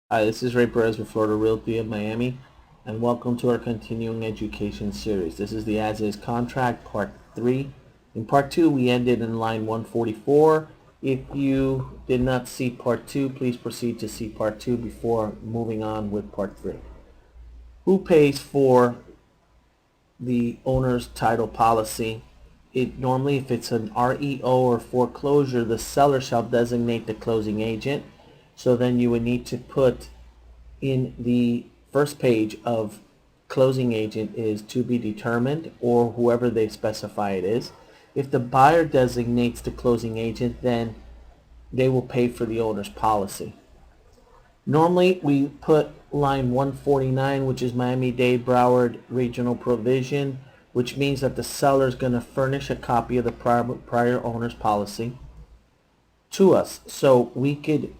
Hi, this is Ray Perez with Florida Realty of Miami, and welcome to our continuing education series. This is the As Is Contract, Part 3. In Part 2, we ended in line 144. If you did not see Part 2, please proceed to see Part 2 before moving on with Part 3. Who pays for the owner's title policy? Normally, if it's an REO or foreclosure, the seller shall designate the closing agent. So then you would need to put in the first page of closing agent is to be determined, or whoever they specify it is. If the buyer designates the closing agent, then they will pay for the owner's policy. Normally we put line 149, which is Miami-Dade Broward regional provision, which means that the seller is going to furnish a copy of the prior owner's policy to us, so we could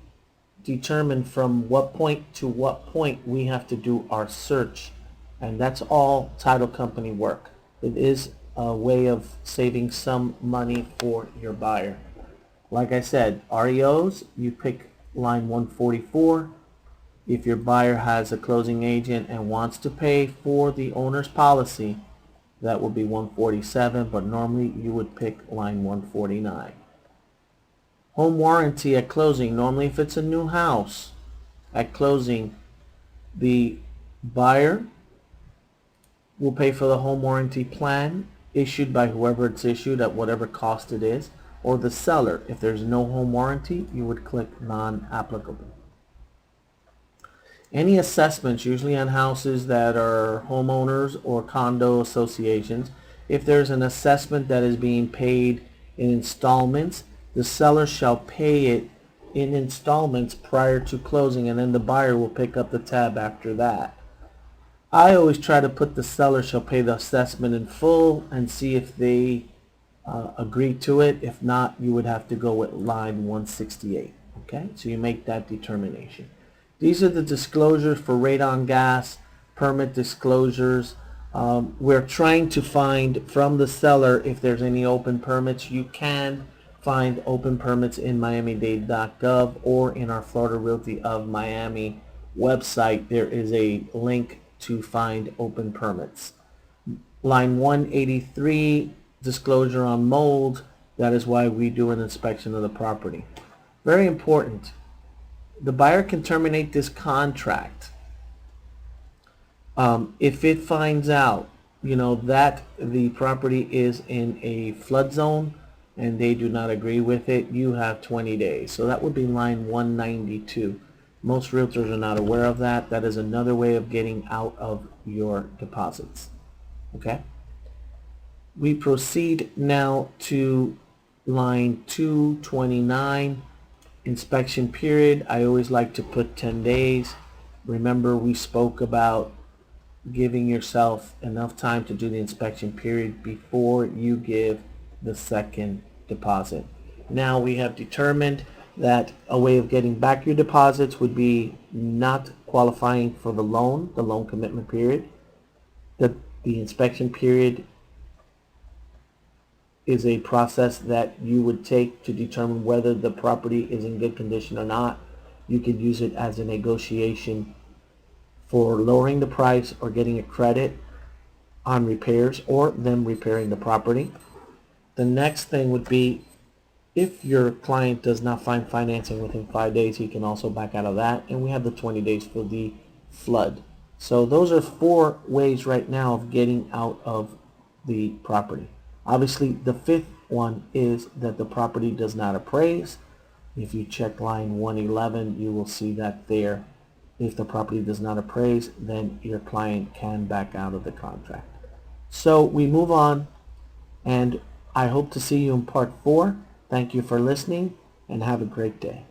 determine from what point to what point we have to do our search, and that's all title company work. It is a way of saving some money for your buyer. Like I said, REOs, you pick line 144. If your buyer has a closing agent and wants to pay for the owner's policy, that would be 147, but normally you would pick line 149. Home warranty at closing. Normally if it's a new house, at closing, the buyer will pay for the home warranty plan issued by whoever it's issued at whatever cost it is, or the seller. If there's no home warranty, you would click non-applicable. Any assessments, usually on houses that are homeowners or condo associations, if there's an assessment that is being paid in installments, the seller shall pay it in installments prior to closing, and then the buyer will pick up the tab after that. I always try to put the seller shall pay the assessment in full and see if they agree to it. If not, you would have to go with line 168. Okay, so you make that determination. These are the disclosures for radon gas, permit disclosures. We're trying to find from the seller if there's any open permits. You can find open permits in miamidade.gov or in our Florida Realty of Miami website. There is a link to find open permits. Line 183, disclosure on mold. That is why we do an inspection of the property. Very important. The buyer can terminate this contract if it finds out, that the property is in a flood zone and they do not agree with it. You have 20 days. So that would be line 192. Most realtors are not aware of that. That is another way of getting out of your deposits. Okay? We proceed now to line 229. Inspection period. I always like to put 10 days. Remember, we spoke about giving yourself enough time to do the inspection period before you give the second deposit. Now we have determined that a way of getting back your deposits would be not qualifying for the loan commitment period. The inspection period is a process that you would take to determine whether the property is in good condition or not. You could use it as a negotiation for lowering the price or getting a credit on repairs or them repairing the property. The next thing would be, if your client does not find financing within 5 days, he can also back out of that. And we have the 20 days for the flood. So those are 4 ways right now of getting out of the property. Obviously, the 5th one is that the property does not appraise. If you check line 111, you will see that there. If the property does not appraise, then your client can back out of the contract. So we move on, and I hope to see you in part 4. Thank you for listening, and have a great day.